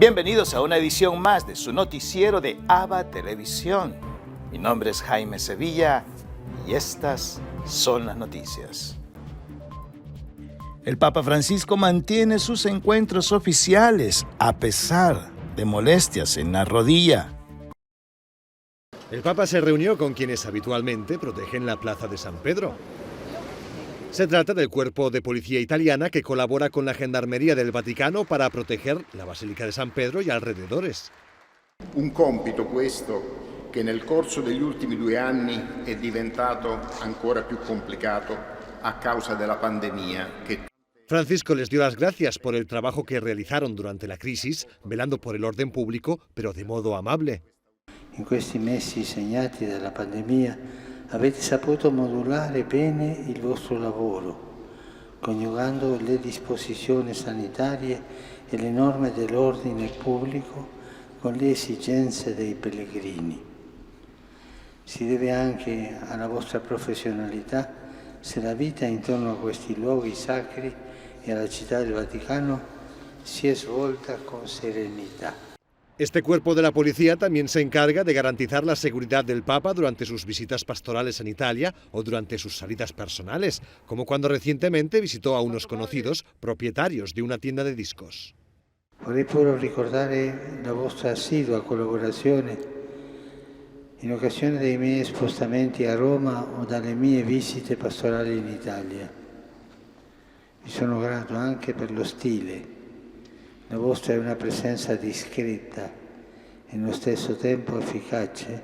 Bienvenidos a una edición más de su noticiero de ABA Televisión. Mi nombre es Jaime Sevilla y estas son las noticias. El Papa Francisco mantiene sus encuentros oficiales a pesar de molestias en la rodilla. El Papa se reunió con quienes habitualmente protegen la Plaza de San Pedro. Se trata del cuerpo de policía italiana que colabora con la Gendarmería del Vaticano para proteger la Basilica de San Pedro y alrededores. Un compito questo che nel corso degli ultimi 2 anni è diventato ancora più complicato a causa della pandemia. Francisco les dio las gracias por el trabajo que realizaron durante la crisis, velando por el orden público, pero de modo amable. In questi mesi segnati dalla pandemia avete saputo modulare bene il vostro lavoro, coniugando le disposizioni sanitarie e le norme dell'ordine pubblico con le esigenze dei pellegrini. Si deve anche alla vostra professionalità se la vita intorno a questi luoghi sacri e alla città del Vaticano si è svolta con serenità. Este cuerpo de la policía también se encarga de garantizar la seguridad del Papa durante sus visitas pastorales en Italia o durante sus salidas personales, como cuando recientemente visitó a unos conocidos propietarios de una tienda de discos. Vorrei pure ricordare la vostra assidua collaborazione in occasione dei miei spostamenti a Roma o dalle mie visite pastorali in Italia. Vi sono grato anche per lo stile. La vostra è una presenza discreta e nello stesso tempo efficace.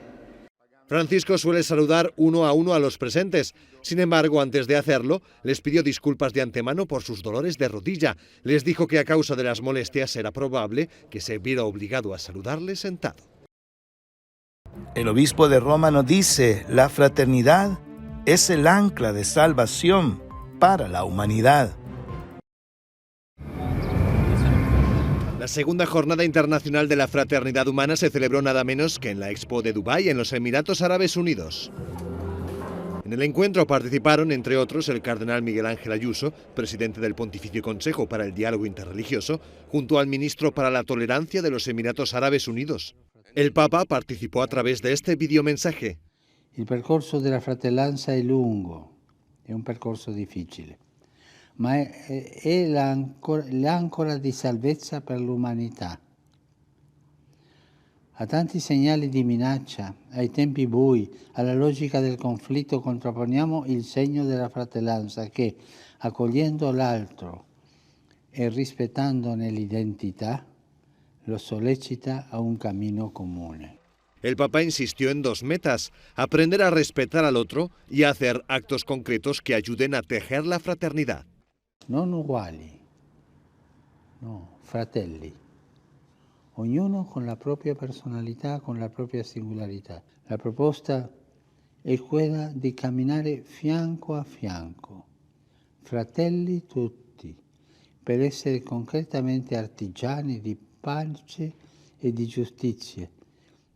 Francisco suele saludar uno a los presentes. Sin embargo, antes de hacerlo, les pidió disculpas de antemano por sus dolores de rodilla. Les dijo que a causa de las molestias era probable que se viera obligado a saludarles sentado. El obispo de Roma nos dice: la fraternidad es el ancla de salvación para la humanidad. La segunda jornada internacional de la fraternidad humana se celebró nada menos que en la Expo de Dubái, en los Emiratos Árabes Unidos. En el encuentro participaron, entre otros, el cardenal Miguel Ángel Ayuso, presidente del Pontificio Consejo para el Diálogo Interreligioso, junto al ministro para la Tolerancia de los Emiratos Árabes Unidos. El Papa participó a través de este videomensaje. Il percorso della fratellanza è lungo, è un percorso difficile, ma è l'ancora di salvezza per l'umanità. A tanti segnali di minaccia, ai tempi bui, alla logica del conflitto contrapponiamo il segno della fratellanza che, accogliendo l'altro e rispettandone l'identità, lo sollecita a un cammino comune. El Papa insistió en 2 metas: aprender a respetar al otro y hacer actos concretos que ayuden a tejer la fraternidad. Non uguali, no, fratelli. Ognuno con la propria personalità, con la propria singolarità. La proposta è quella di camminare fianco a fianco, fratelli tutti, per essere concretamente artigiani di pace e di giustizia.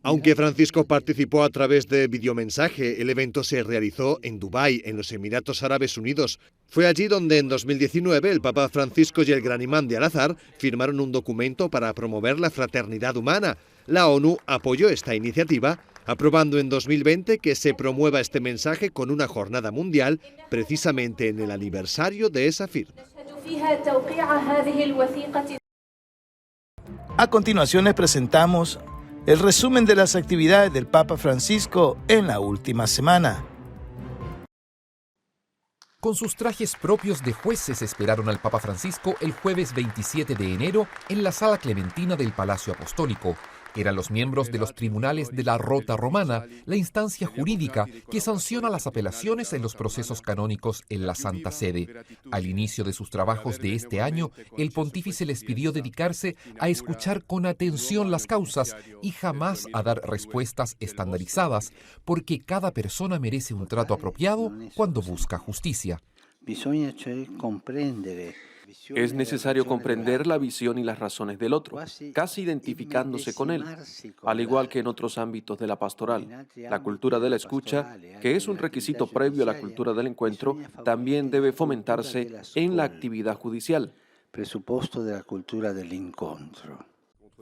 Aunque Francisco participó a través de videomensaje, el evento se realizó en Dubái, en los Emiratos Árabes Unidos. Fue allí donde en 2019 el Papa Francisco y el gran imán de Al-Azhar firmaron un documento para promover la fraternidad humana. La ONU apoyó esta iniciativa, aprobando en 2020 que se promueva este mensaje con una jornada mundial, precisamente en el aniversario de esa firma. A continuación les presentamos el resumen de las actividades del Papa Francisco en la última semana. Con sus trajes propios de jueces esperaron al Papa Francisco el jueves 27 de enero en la Sala Clementina del Palacio Apostólico. Eran los miembros de los tribunales de la Rota Romana, la instancia jurídica que sanciona las apelaciones en los procesos canónicos en la Santa Sede. Al inicio de sus trabajos de este año, el pontífice les pidió dedicarse a escuchar con atención las causas y jamás a dar respuestas estandarizadas, porque cada persona merece un trato apropiado cuando busca justicia. Es necesario comprender la visión y las razones del otro, casi identificándose con él, al igual que en otros ámbitos de la pastoral. La cultura de la escucha, que es un requisito previo a la cultura del encuentro, también debe fomentarse en la actividad judicial. Presupuesto de la cultura del encuentro.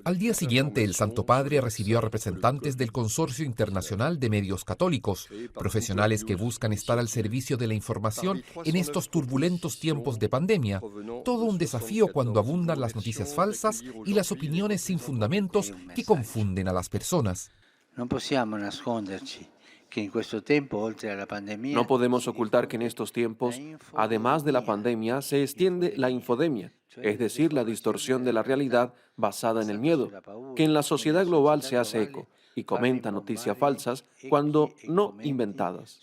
Al día siguiente, el Santo Padre recibió a representantes del Consorcio Internacional de Medios Católicos, profesionales que buscan estar al servicio de la información en estos turbulentos tiempos de pandemia. Todo un desafío cuando abundan las noticias falsas y las opiniones sin fundamentos que confunden a las personas. No podemos ocultar que en estos tiempos, además de la pandemia, se extiende la infodemia, es decir, la distorsión de la realidad basada en el miedo, que en la sociedad global se hace eco y comenta noticias falsas cuando no inventadas.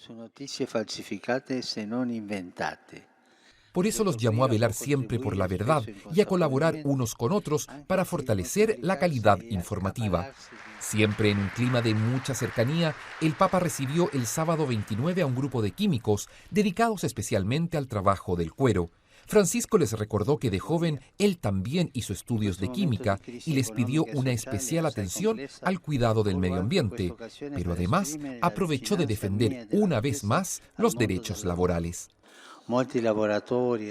Por eso los llamó a velar siempre por la verdad y a colaborar unos con otros para fortalecer la calidad informativa. Siempre en un clima de mucha cercanía, el Papa recibió el sábado 29 a un grupo de químicos dedicados especialmente al trabajo del cuero. Francisco les recordó que de joven él también hizo estudios de química y les pidió una especial atención al cuidado del medio ambiente, pero además aprovechó de defender una vez más los derechos laborales.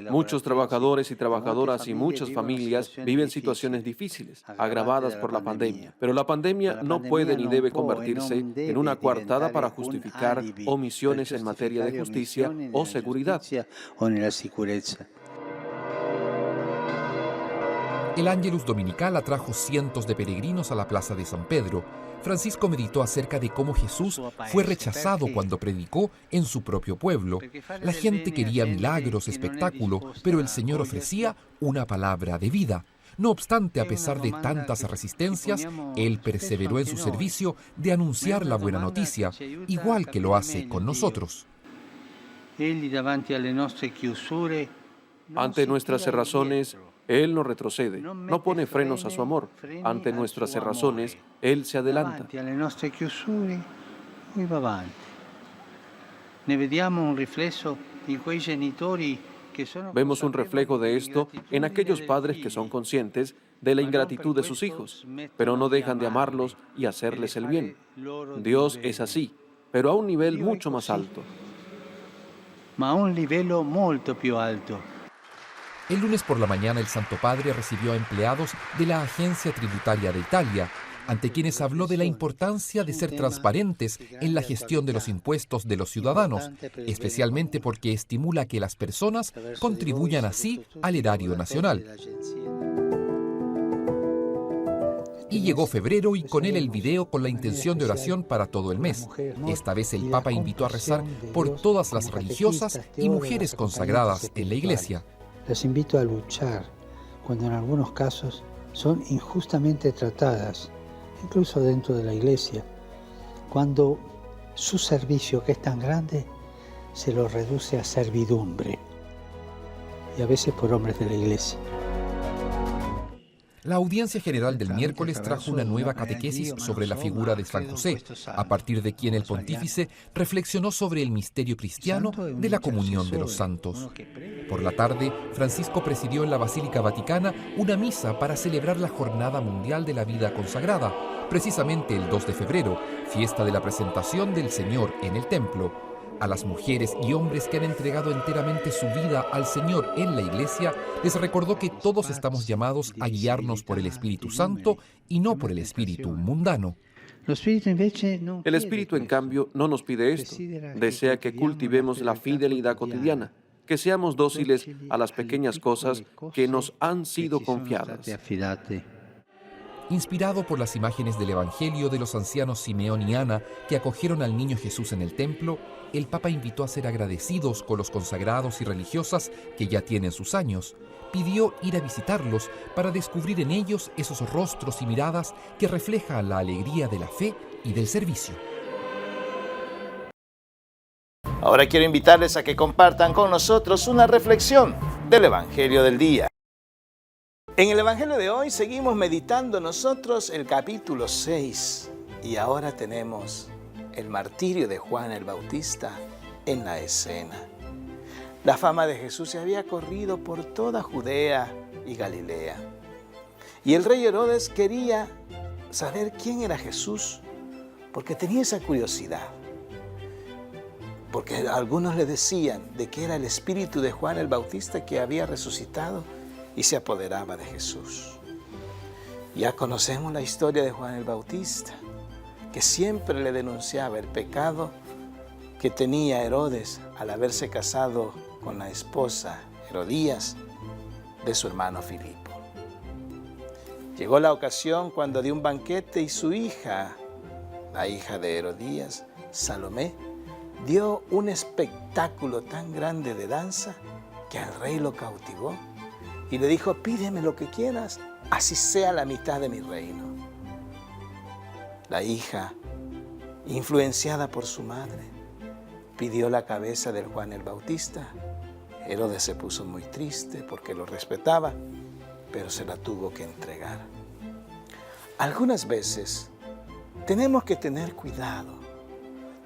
Muchos trabajadores y trabajadoras y muchas familias viven situaciones difíciles, agravadas por la pandemia. Pero la pandemia no puede ni debe convertirse en una coartada para justificar omisiones en materia de justicia o seguridad. El Ángelus Dominical atrajo cientos de peregrinos a la Plaza de San Pedro. Francisco meditó acerca de cómo Jesús fue rechazado cuando predicó en su propio pueblo. La gente quería milagros, espectáculo, pero el Señor ofrecía una palabra de vida. No obstante, a pesar de tantas resistencias, Él perseveró en su servicio de anunciar la buena noticia, igual que lo hace con nosotros. Ante nuestras cerrazones, Él no retrocede, no pone frenos a su amor. Ante nuestras cerrazones, Él se adelanta. Vemos un reflejo de esto en aquellos padres que son conscientes de la ingratitud de sus hijos, pero no dejan de amarlos y hacerles el bien. Dios es así, pero a un nivel mucho más alto. El lunes por la mañana el Santo Padre recibió a empleados de la Agencia Tributaria de Italia, ante quienes habló de la importancia de ser transparentes en la gestión de los impuestos de los ciudadanos, especialmente porque estimula que las personas contribuyan así al erario nacional. Y llegó febrero y con él el video con la intención de oración para todo el mes. Esta vez el Papa invitó a rezar por todas las religiosas y mujeres consagradas en la Iglesia. Las invito a luchar cuando en algunos casos son injustamente tratadas, incluso dentro de la Iglesia, cuando su servicio, que es tan grande, se lo reduce a servidumbre, y a veces por hombres de la Iglesia. La audiencia general del miércoles trajo una nueva catequesis sobre la figura de San José, a partir de quien el pontífice reflexionó sobre el misterio cristiano de la comunión de los santos. Por la tarde, Francisco presidió en la Basílica Vaticana una misa para celebrar la Jornada Mundial de la Vida Consagrada, precisamente el 2 de febrero, fiesta de la presentación del Señor en el templo. A las mujeres y hombres que han entregado enteramente su vida al Señor en la Iglesia, les recordó que todos estamos llamados a guiarnos por el Espíritu Santo y no por el espíritu mundano. El Espíritu, en cambio, no nos pide esto. Desea que cultivemos la fidelidad cotidiana, que seamos dóciles a las pequeñas cosas que nos han sido confiadas. Inspirado por las imágenes del Evangelio de los ancianos Simeón y Ana que acogieron al niño Jesús en el templo, el Papa invitó a ser agradecidos con los consagrados y religiosas que ya tienen sus años. Pidió ir a visitarlos para descubrir en ellos esos rostros y miradas que reflejan la alegría de la fe y del servicio. Ahora quiero invitarles a que compartan con nosotros una reflexión del Evangelio del día. En el Evangelio de hoy seguimos meditando nosotros el capítulo 6 y ahora tenemos el martirio de Juan el Bautista en la escena. La fama de Jesús se había corrido por toda Judea y Galilea. Y el rey Herodes quería saber quién era Jesús, porque tenía esa curiosidad. Porque algunos le decían de que era el espíritu de Juan el Bautista que había resucitado y se apoderaba de Jesús. Ya conocemos la historia de Juan el Bautista, que siempre le denunciaba el pecado que tenía Herodes al haberse casado con la esposa Herodías de su hermano Filipo. Llegó la ocasión cuando dio un banquete y su hija, la hija de Herodías, Salomé, dio un espectáculo tan grande de danza que al rey lo cautivó y le dijo: pídeme lo que quieras, así sea la mitad de mi reino. La hija, influenciada por su madre, pidió la cabeza del Juan el Bautista. Herodes se puso muy triste porque lo respetaba, pero se la tuvo que entregar. Algunas veces tenemos que tener cuidado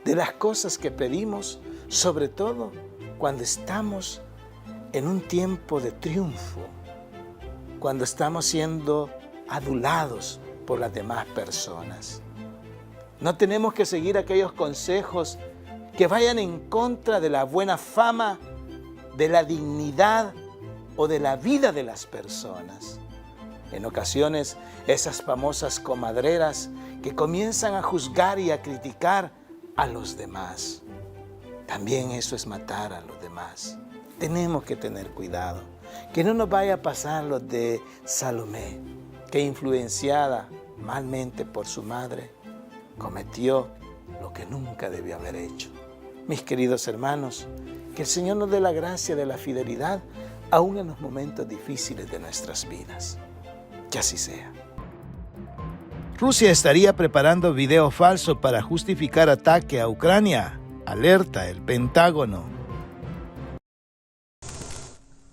de las cosas que pedimos, sobre todo cuando estamos en un tiempo de triunfo, cuando estamos siendo adulados por las demás personas. No tenemos que seguir aquellos consejos que vayan en contra de la buena fama, de la dignidad o de la vida de las personas. En ocasiones, esas famosas comadreras que comienzan a juzgar y a criticar a los demás. También eso es matar a los demás. Tenemos que tener cuidado, que no nos vaya a pasar lo de Salomé, que influenciada malmente por su madre, cometió lo que nunca debió haber hecho. Mis queridos hermanos, que el Señor nos dé la gracia de la fidelidad aún en los momentos difíciles de nuestras vidas. Que así sea. Rusia estaría preparando video falso para justificar ataque a Ucrania. Alerta el Pentágono.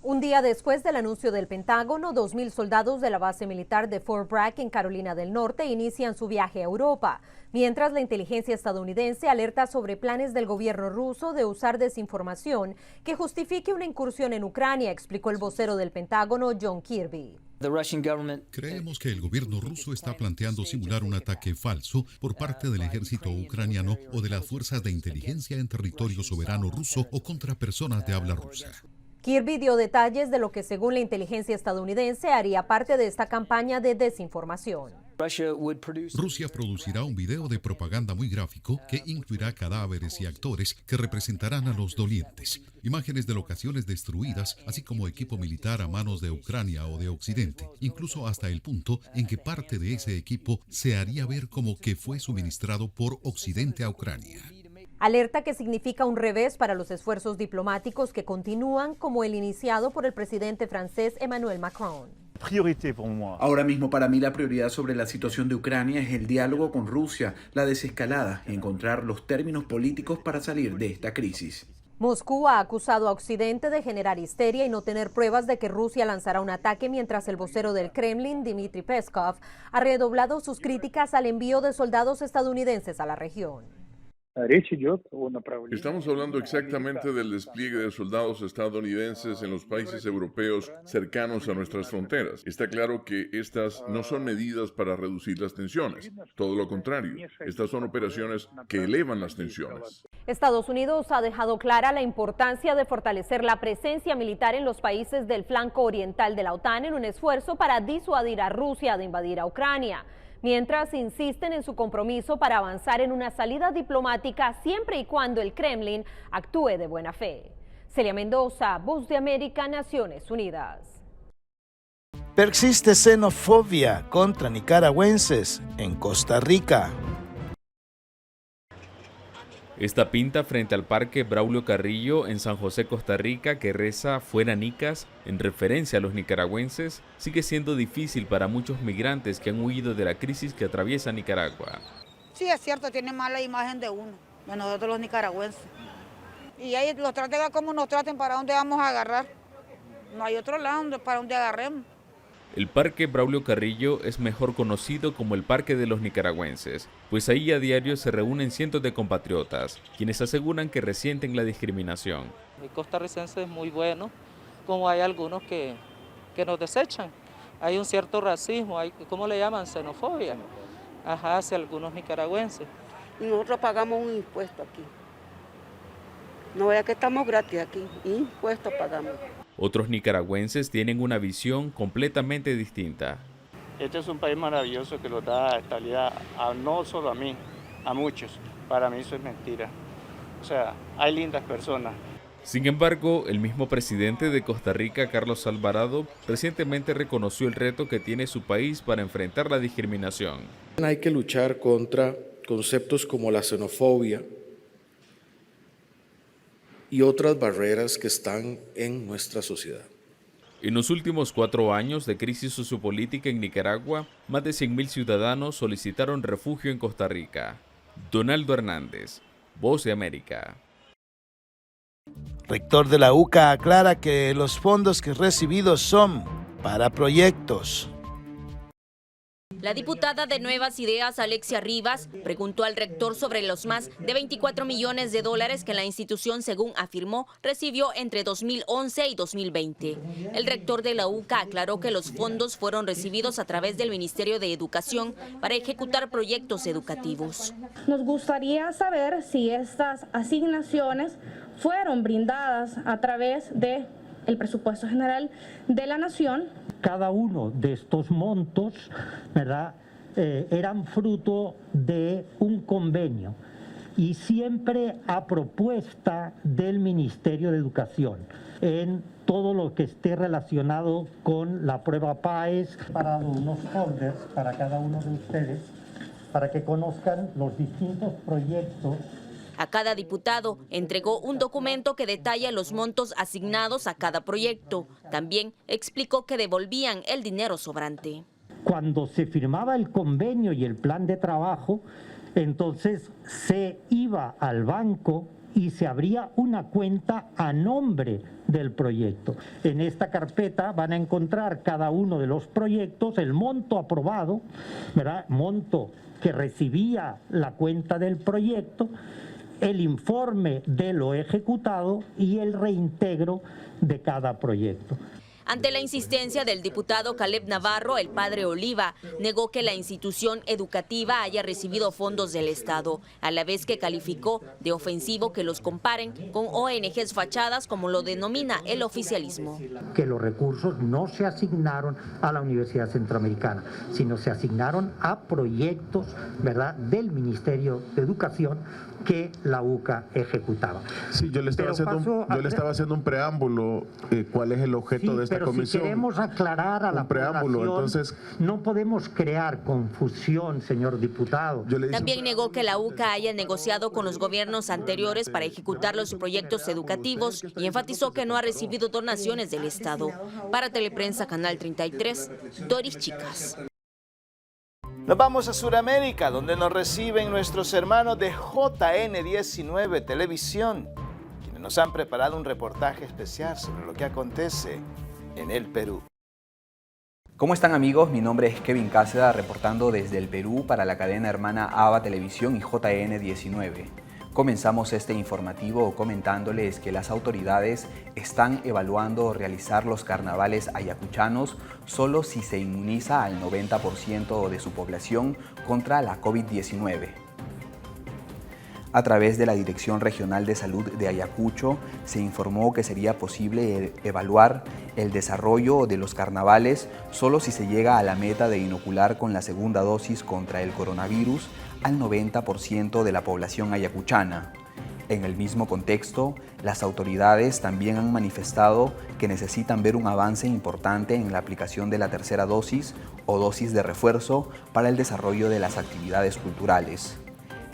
Un día después del anuncio del Pentágono, 2.000 soldados de la base militar de Fort Bragg en Carolina del Norte inician su viaje a Europa, mientras la inteligencia estadounidense alerta sobre planes del gobierno ruso de usar desinformación que justifique una incursión en Ucrania, explicó el vocero del Pentágono, John Kirby. Creemos que el gobierno ruso está planteando simular un ataque falso por parte del ejército ucraniano o de las fuerzas de inteligencia en territorio soberano ruso o contra personas de habla rusa. Kirby dio detalles de lo que, según la inteligencia estadounidense, haría parte de esta campaña de desinformación. Rusia producirá un video de propaganda muy gráfico que incluirá cadáveres y actores que representarán a los dolientes, imágenes de locaciones destruidas, así como equipo militar a manos de Ucrania o de Occidente, incluso hasta el punto en que parte de ese equipo se haría ver como que fue suministrado por Occidente a Ucrania. Alerta que significa un revés para los esfuerzos diplomáticos que continúan, como el iniciado por el presidente francés Emmanuel Macron. Ahora mismo para mí la prioridad sobre la situación de Ucrania es el diálogo con Rusia, la desescalada, encontrar los términos políticos para salir de esta crisis. Moscú ha acusado a Occidente de generar histeria y no tener pruebas de que Rusia lanzará un ataque, mientras el vocero del Kremlin, Dmitry Peskov, ha redoblado sus críticas al envío de soldados estadounidenses a la región. Estamos hablando exactamente del despliegue de soldados estadounidenses en los países europeos cercanos a nuestras fronteras. Está claro que estas no son medidas para reducir las tensiones. Todo lo contrario, estas son operaciones que elevan las tensiones. Estados Unidos ha dejado clara la importancia de fortalecer la presencia militar en los países del flanco oriental de la OTAN en un esfuerzo para disuadir a Rusia de invadir a Ucrania, mientras insisten en su compromiso para avanzar en una salida diplomática siempre y cuando el Kremlin actúe de buena fe. Celia Mendoza, Voz de América, Naciones Unidas. Persiste xenofobia contra nicaragüenses en Costa Rica. Esta pinta frente al Parque Braulio Carrillo en San José, Costa Rica, que reza "Fuera Nicas", en referencia a los nicaragüenses, sigue siendo difícil para muchos migrantes que han huido de la crisis que atraviesa Nicaragua. Sí, es cierto, tiene mala imagen de uno, de nosotros los nicaragüenses. Y ahí los traten como nos traten, ¿para dónde vamos a agarrar? No hay otro lado para donde agarremos. El Parque Braulio Carrillo es mejor conocido como el Parque de los Nicaragüenses, pues ahí a diario se reúnen cientos de compatriotas, quienes aseguran que resienten la discriminación. El costarricense es muy bueno, como hay algunos que nos desechan. Hay un cierto racismo, hay, ¿cómo le llaman? Xenofobia, hacia algunos nicaragüenses. Y nosotros pagamos un impuesto aquí. No vea que estamos gratis aquí, impuestos pagamos. Otros nicaragüenses tienen una visión completamente distinta. Este es un país maravilloso que nos da estabilidad, no solo a mí, a muchos. Para mí eso es mentira. O sea, hay lindas personas. Sin embargo, el mismo presidente de Costa Rica, Carlos Alvarado, recientemente reconoció el reto que tiene su país para enfrentar la discriminación. Hay que luchar contra conceptos como la xenofobia y otras barreras que están en nuestra sociedad. En los últimos 4 años de crisis sociopolítica en Nicaragua, más de 100.000 ciudadanos solicitaron refugio en Costa Rica. Donaldo Hernández, Voz de América. Rector de la UCA aclara que los fondos que recibido son para proyectos. La diputada de Nuevas Ideas, Alexia Rivas, preguntó al rector sobre los más de 24 millones de dólares que la institución, según afirmó, recibió entre 2011 y 2020. El rector de la UCA aclaró que los fondos fueron recibidos a través del Ministerio de Educación para ejecutar proyectos educativos. Nos gustaría saber si estas asignaciones fueron brindadas a través del presupuesto general de la Nación. Cada uno de estos montos, ¿verdad?, eran fruto de un convenio y siempre a propuesta del Ministerio de Educación en todo lo que esté relacionado con la prueba PAES. He preparado unos folders para cada uno de ustedes para que conozcan los distintos proyectos. A cada diputado entregó un documento que detalla los montos asignados a cada proyecto. También explicó que devolvían el dinero sobrante. Cuando se firmaba el convenio y el plan de trabajo, entonces se iba al banco y se abría una cuenta a nombre del proyecto. En esta carpeta van a encontrar cada uno de los proyectos, el monto aprobado, ¿verdad?, monto que recibía la cuenta del proyecto, el informe de lo ejecutado y el reintegro de cada proyecto. Ante la insistencia del diputado Caleb Navarro, el padre Oliva negó que la institución educativa haya recibido fondos del Estado, a la vez que calificó de ofensivo que los comparen con ONGs fachadas, como lo denomina el oficialismo. Que los recursos no se asignaron a la Universidad Centroamericana, sino se asignaron a proyectos, ¿verdad?, del Ministerio de Educación que la UCA ejecutaba. Sí, yo le estaba haciendo un preámbulo, cuál es el objeto de esta comisión. Si queremos aclarar a la población, entonces no podemos crear confusión, señor diputado. También negó que la UCA haya negociado con los gobiernos anteriores para ejecutar los proyectos educativos y enfatizó que no ha recibido donaciones del Estado. Para Teleprensa Canal 33, Doris Chicas. Nos vamos a Sudamérica, donde nos reciben nuestros hermanos de JN19 Televisión, quienes nos han preparado un reportaje especial sobre lo que acontece en el Perú. ¿Cómo están, amigos? Mi nombre es Kevin Cáceda, reportando desde el Perú para la cadena hermana ABA Televisión y JN19. Comenzamos este informativo comentándoles que las autoridades están evaluando realizar los carnavales ayacuchanos solo si se inmuniza al 90% de su población contra la COVID-19. A través de la Dirección Regional de Salud de Ayacucho se informó que sería posible evaluar el desarrollo de los carnavales solo si se llega a la meta de inocular con la segunda dosis contra el coronavirus al 90% de la población ayacuchana. En el mismo contexto, las autoridades también han manifestado que necesitan ver un avance importante en la aplicación de la tercera dosis o dosis de refuerzo para el desarrollo de las actividades culturales.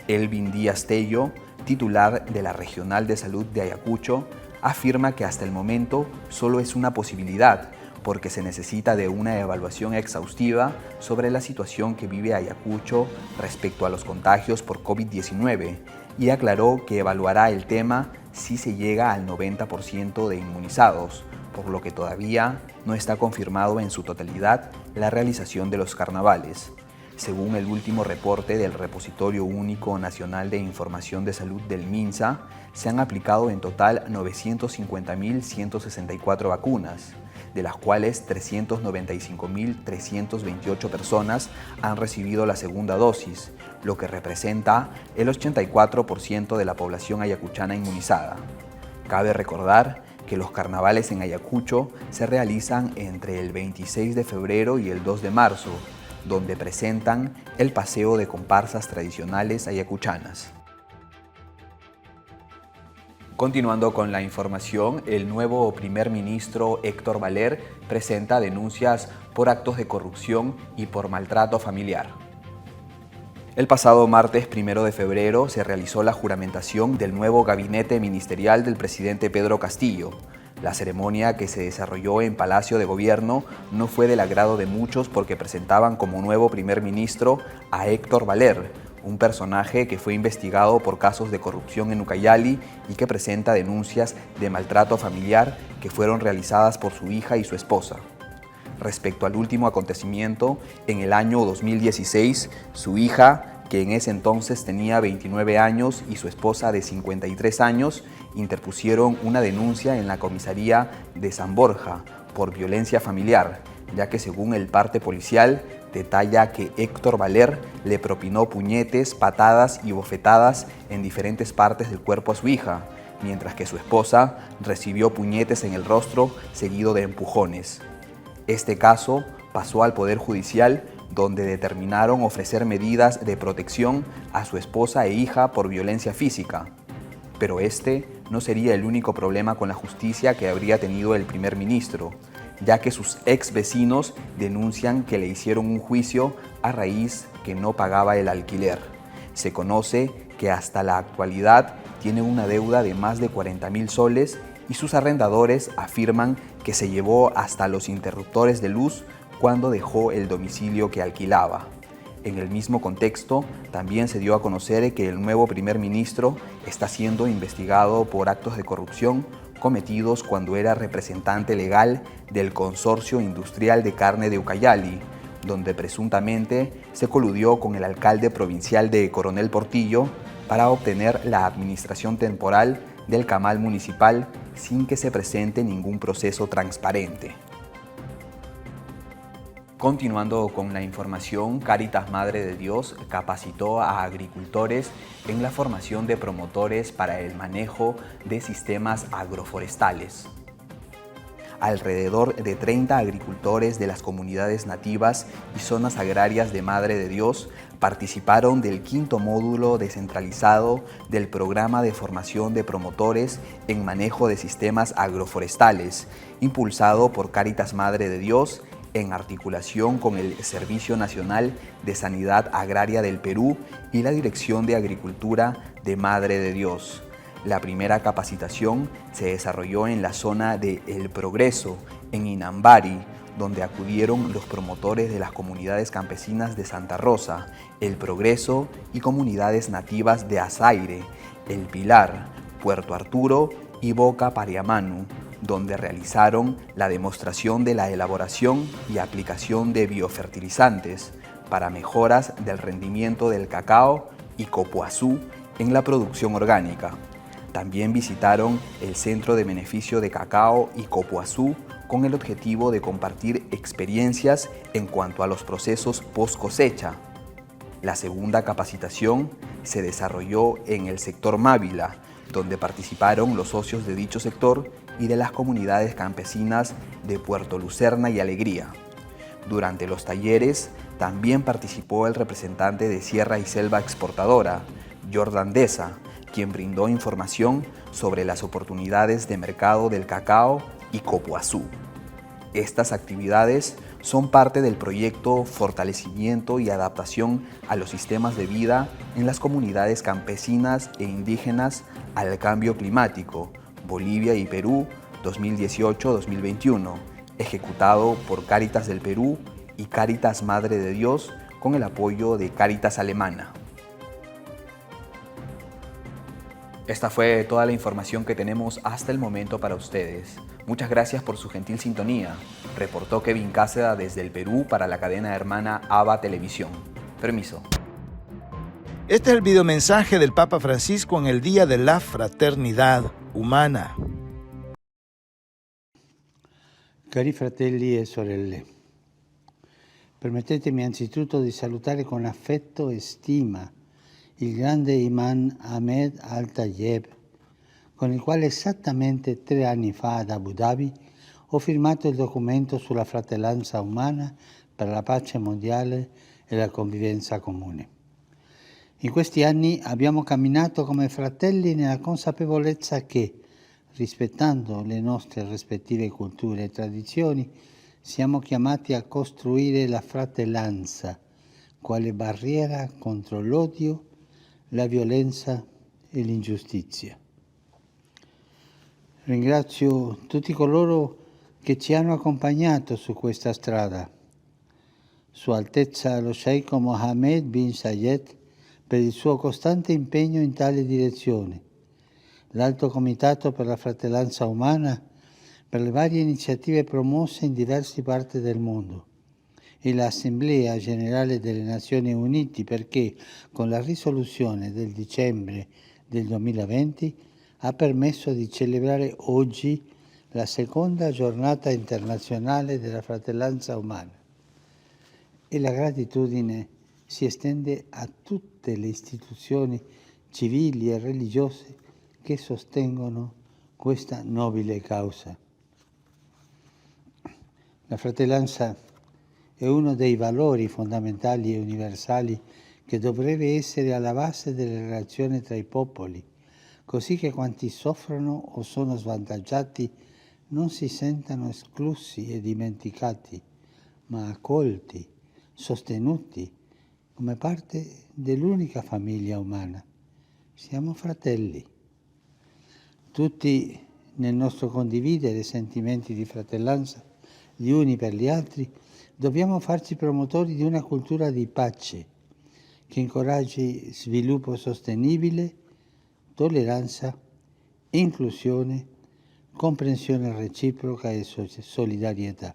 Elvin Díaz Tello, titular de la Regional de Salud de Ayacucho, afirma que hasta el momento solo es una posibilidad, porque se necesita de una evaluación exhaustiva sobre la situación que vive Ayacucho respecto a los contagios por COVID-19 y aclaró que evaluará el tema si se llega al 90% de inmunizados, por lo que todavía no está confirmado en su totalidad la realización de los carnavales. Según el último reporte del Repositorio Único Nacional de Información de Salud del MINSA, se han aplicado en total 950.164 vacunas, de las cuales 395.328 personas han recibido la segunda dosis, lo que representa el 84% de la población ayacuchana inmunizada. Cabe recordar que los carnavales en Ayacucho se realizan entre el 26 de febrero y el 2 de marzo, donde presentan el paseo de comparsas tradicionales ayacuchanas. Continuando con la información, el nuevo primer ministro Héctor Valer presenta denuncias por actos de corrupción y por maltrato familiar. El pasado martes 1 de febrero se realizó la juramentación del nuevo gabinete ministerial del presidente Pedro Castillo. La ceremonia, que se desarrolló en Palacio de Gobierno, no fue del agrado de muchos porque presentaban como nuevo primer ministro a Héctor Valer, un personaje que fue investigado por casos de corrupción en Ucayali y que presenta denuncias de maltrato familiar que fueron realizadas por su hija y su esposa. Respecto al último acontecimiento, en el año 2016, su hija, que en ese entonces tenía 29 años, y su esposa de 53 años, interpusieron una denuncia en la comisaría de San Borja por violencia familiar, ya que según el parte policial, detalla que Héctor Valer le propinó puñetes, patadas y bofetadas en diferentes partes del cuerpo a su hija, mientras que su esposa recibió puñetes en el rostro seguido de empujones. Este caso pasó al Poder Judicial, donde determinaron ofrecer medidas de protección a su esposa e hija por violencia física. Pero este no sería el único problema con la justicia que habría tenido el primer ministro, ya que sus ex vecinos denuncian que le hicieron un juicio a raíz que no pagaba el alquiler. Se conoce que hasta la actualidad tiene una deuda de más de 40.000 soles y sus arrendadores afirman que se llevó hasta los interruptores de luz cuando dejó el domicilio que alquilaba. En el mismo contexto, también se dio a conocer que el nuevo primer ministro está siendo investigado por actos de corrupción cometidos cuando era representante legal del Consorcio Industrial de Carne de Ucayali, donde presuntamente se coludió con el alcalde provincial de Coronel Portillo para obtener la administración temporal del camal municipal sin que se presente ningún proceso transparente. Continuando con la información, Cáritas Madre de Dios capacitó a agricultores en la formación de promotores para el manejo de sistemas agroforestales. Alrededor de 30 agricultores de las comunidades nativas y zonas agrarias de Madre de Dios participaron del 5º módulo descentralizado del programa de formación de promotores en manejo de sistemas agroforestales, impulsado por Cáritas Madre de Dios en articulación con el Servicio Nacional de Sanidad Agraria del Perú y la Dirección de Agricultura de Madre de Dios. La primera capacitación se desarrolló en la zona de El Progreso, en Inambari, donde acudieron los promotores de las comunidades campesinas de Santa Rosa, El Progreso y comunidades nativas de Azaire, El Pilar, Puerto Arturo y Boca Pariamanu, donde realizaron la demostración de la elaboración y aplicación de biofertilizantes para mejoras del rendimiento del cacao y copoazú en la producción orgánica. También visitaron el Centro de Beneficio de Cacao y Copoazú con el objetivo de compartir experiencias en cuanto a los procesos post cosecha. La segunda capacitación se desarrolló en el sector Mávila, donde participaron los socios de dicho sector y de las comunidades campesinas de Puerto Lucerna y Alegría. Durante los talleres también participó el representante de Sierra y Selva Exportadora, Jordan Deza, quien brindó información sobre las oportunidades de mercado del cacao y copoazú. Estas actividades son parte del proyecto Fortalecimiento y Adaptación a los Sistemas de Vida en las Comunidades Campesinas e Indígenas al Cambio Climático, Bolivia y Perú 2018-2021, ejecutado por Cáritas del Perú y Cáritas Madre de Dios con el apoyo de Cáritas Alemana. Esta fue toda la información que tenemos hasta el momento para ustedes. Muchas gracias por su gentil sintonía. Reportó Kevin Cáceda desde el Perú para la cadena hermana ABA Televisión. Permiso. Este es el videomensaje del Papa Francisco en el Día de la Fraternidad Umana. Cari fratelli e sorelle, permettetemi anzitutto di salutare con affetto e stima il grande imam Ahmed Al-Tayeb, con il quale esattamente 3 anni fa ad Abu Dhabi ho firmato il documento sulla fratellanza umana per la pace mondiale e la convivenza comune. In questi anni abbiamo camminato come fratelli nella consapevolezza che, rispettando le nostre rispettive culture e tradizioni, siamo chiamati a costruire la fratellanza quale barriera contro l'odio, la violenza e l'ingiustizia. Ringrazio tutti coloro che ci hanno accompagnato su questa strada. Sua Altezza lo Sheikh Mohammed bin Zayed per il suo costante impegno in tale direzione, l'Alto Comitato per la Fratellanza Umana per le varie iniziative promosse in diverse parti del mondo e l'Assemblea Generale delle Nazioni Unite perché, con la risoluzione del dicembre del 2020, ha permesso di celebrare oggi la seconda giornata internazionale della fratellanza umana. E la gratitudine si estende a tutte le istituzioni civili e religiose che sostengono questa nobile causa. La fratellanza è uno dei valori fondamentali e universali che dovrebbe essere alla base delle relazioni tra i popoli, così che quanti soffrono o sono svantaggiati non si sentano esclusi e dimenticati, ma accolti, sostenuti come parte dell'unica famiglia umana. Siamo fratelli. Tutti nel nostro condividere sentimenti di fratellanza gli uni per gli altri, dobbiamo farci promotori di una cultura di pace che incoraggi sviluppo sostenibile, tolleranza, inclusione, comprensione reciproca e solidarietà.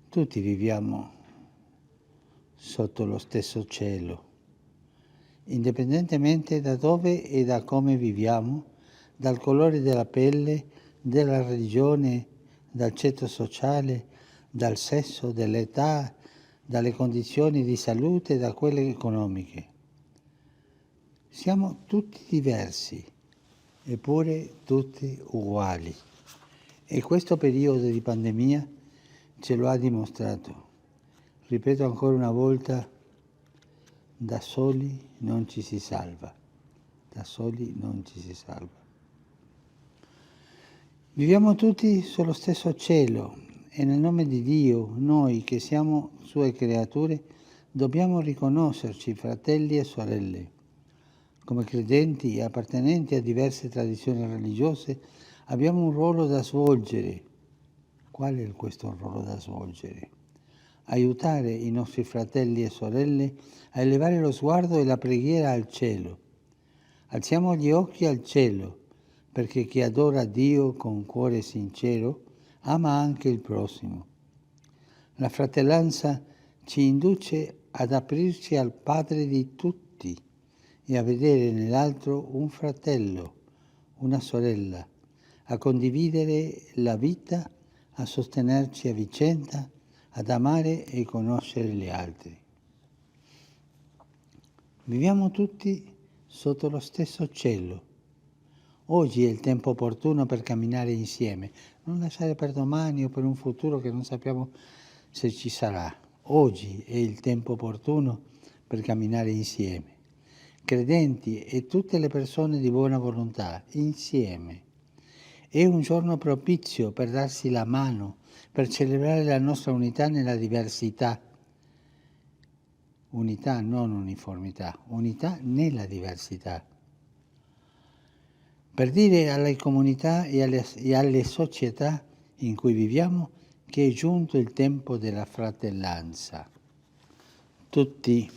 Tutti viviamo sotto lo stesso cielo, indipendentemente da dove e da come viviamo, dal colore della pelle, della religione, dal ceto sociale, dal sesso, dall'età, dalle condizioni di salute e da quelle economiche. Siamo tutti diversi, eppure tutti uguali. E questo periodo di pandemia ce lo ha dimostrato. Ripeto ancora una volta, da soli non ci si salva. Da soli non ci si salva. Viviamo tutti sullo stesso cielo e nel nome di Dio, noi che siamo sue creature, dobbiamo riconoscerci fratelli e sorelle. Come credenti e appartenenti a diverse tradizioni religiose abbiamo un ruolo da svolgere. Qual è questo ruolo da svolgere? Aiutare i nostri fratelli e sorelle a elevare lo sguardo e la preghiera al cielo. Alziamo gli occhi al cielo, perché chi adora Dio con cuore sincero ama anche il prossimo. La fratellanza ci induce ad aprirci al Padre di tutti e a vedere nell'altro un fratello, una sorella, a condividere la vita, a sostenerci a vicenda, ad amare e conoscere gli altri. Viviamo tutti sotto lo stesso cielo. Oggi è il tempo opportuno per camminare insieme, non lasciare per domani o per un futuro che non sappiamo se ci sarà. Oggi è il tempo opportuno per camminare insieme. Credenti e tutte le persone di buona volontà, insieme. È un giorno propizio per darsi la mano, per celebrare la nostra unità nella diversità. Unità, non uniformità, unità nella diversità. Per dire alle comunità e alle società in cui viviamo che è giunto il tempo della fratellanza. Tutti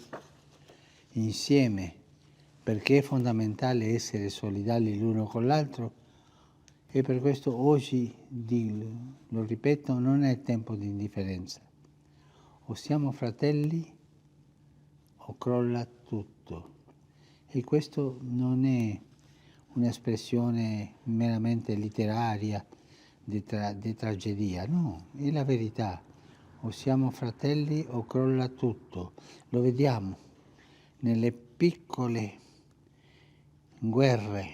insieme, perché è fondamentale essere solidali l'uno con l'altro e per questo oggi, lo ripeto, non è tempo di indifferenza. O siamo fratelli o crolla tutto. E questo non è un'espressione meramente letteraria di tragedia, no, è la verità. O siamo fratelli o crolla tutto. Lo vediamo nelle piccole guerre,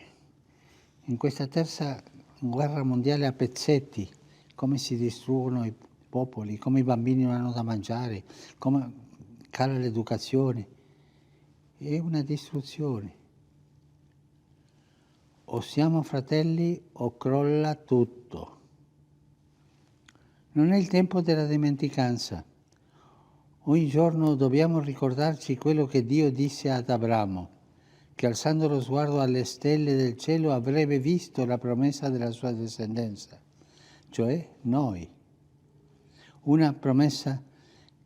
in questa terza guerra mondiale a pezzetti, come si distruggono i popoli, come i bambini non hanno da mangiare, come cala l'educazione. È una distruzione. O siamo fratelli o crolla tutto. Non è il tempo della dimenticanza. Ogni giorno dobbiamo ricordarci quello che Dio disse ad Abramo, che alzando lo sguardo alle stelle del cielo avrebbe visto la promessa della sua discendenza, cioè noi. Una promessa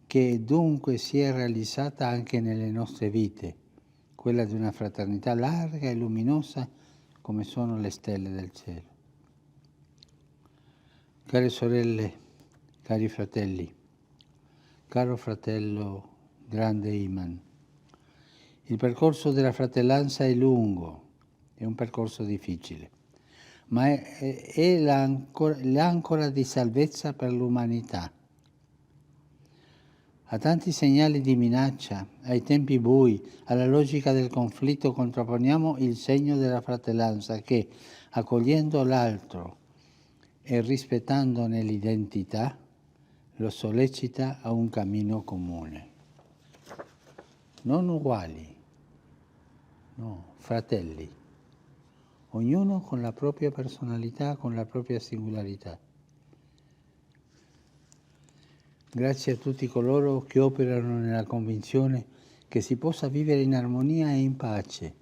che dunque si è realizzata anche nelle nostre vite, quella di una fraternità larga e luminosa come sono le stelle del cielo. Care sorelle, cari fratelli, caro fratello grande Iman, il percorso della fratellanza è lungo, è un percorso difficile, ma è l'ancora di salvezza per l'umanità. A tanti segnali di minaccia, ai tempi bui, alla logica del conflitto contrapponiamo il segno della fratellanza che, accogliendo l'altro e rispettandone l'identità, lo sollecita a un cammino comune. Non uguali, no, fratelli, ognuno con la propria personalità, con la propria singolarità. Grazie a tutti coloro che operano nella convinzione che si possa vivere in armonia e in pace,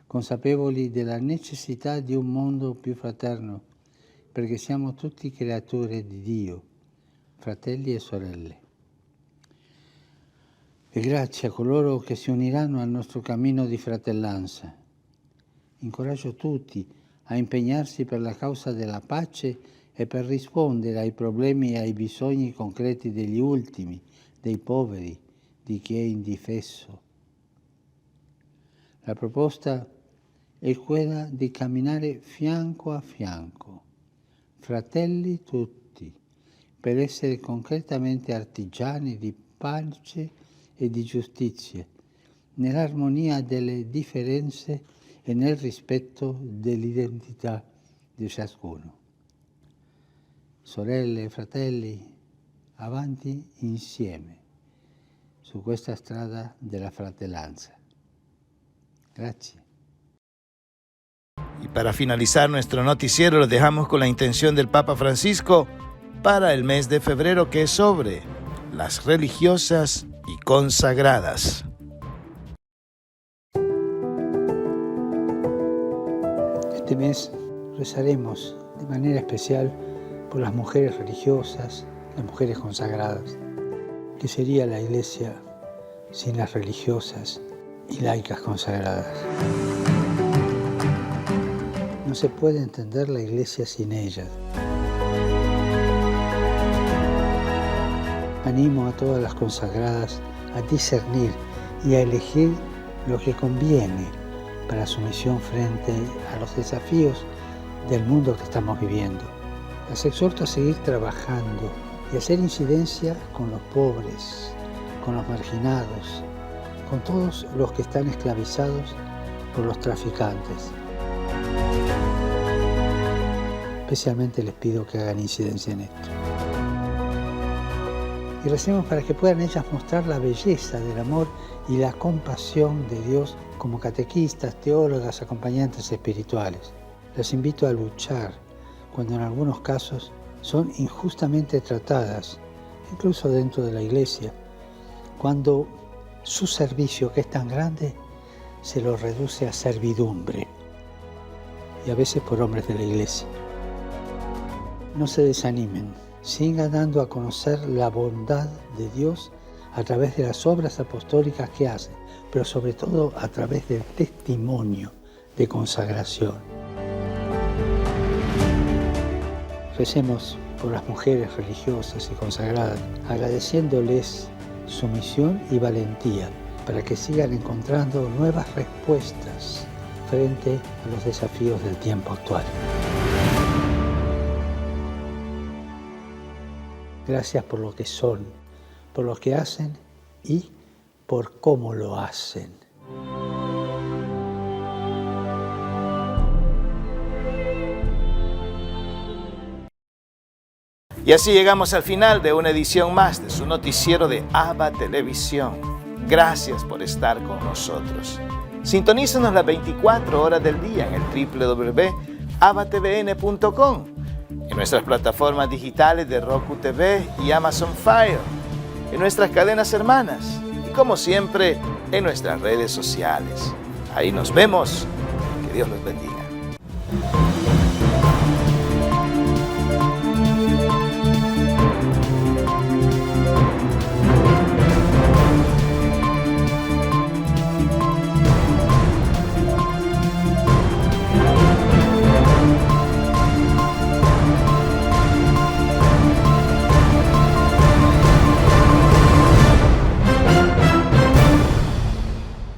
consapevoli della necessità di un mondo più fraterno, perché siamo tutti creature di Dio, fratelli e sorelle. E grazie a coloro che si uniranno al nostro cammino di fratellanza. Incoraggio tutti a impegnarsi per la causa della pace e per rispondere ai problemi e ai bisogni concreti degli ultimi, dei poveri, di chi è indifeso. La proposta è quella di camminare fianco a fianco, fratelli tutti, per essere concretamente artigiani di pace e di giustizia, nell'armonia delle differenze e nel rispetto dell'identità di ciascuno. Sorelle e fratelli, avanti insieme su questa strada della fratellanza. Gracias. Y para finalizar nuestro noticiero, lo dejamos con la intención del Papa Francisco para el mes de febrero, que es sobre las religiosas y consagradas. Este mes rezaremos de manera especial por las mujeres religiosas, las mujeres consagradas. ¿Qué sería la Iglesia sin las religiosas y laicas consagradas? No se puede entender la Iglesia sin ellas. Animo a todas las consagradas a discernir y a elegir lo que conviene para su misión frente a los desafíos del mundo que estamos viviendo. Las exhorto a seguir trabajando y hacer incidencia con los pobres, con los marginados, con todos los que están esclavizados por los traficantes. Especialmente les pido que hagan incidencia en esto. Y recemos para que puedan ellas mostrar la belleza del amor y la compasión de Dios como catequistas, teólogas, acompañantes espirituales. Les invito a luchar cuando en algunos casos son injustamente tratadas, incluso dentro de la Iglesia, cuando su servicio, que es tan grande, se lo reduce a servidumbre, y a veces por hombres de la Iglesia. No se desanimen, sigan dando a conocer la bondad de Dios a través de las obras apostólicas que hacen, pero sobre todo a través del testimonio de consagración. Recemos por las mujeres religiosas y consagradas, agradeciéndoles su misión y valentía para que sigan encontrando nuevas respuestas frente a los desafíos del tiempo actual. Gracias por lo que son, por lo que hacen y por cómo lo hacen. Y así llegamos al final de una edición más de su noticiero de ABA Televisión. Gracias por estar con nosotros. Sintonícenos las 24 horas del día en el www.abatvn.com, en nuestras plataformas digitales de Roku TV y Amazon Fire, en nuestras cadenas hermanas y, como siempre, en nuestras redes sociales. Ahí nos vemos. Que Dios los bendiga.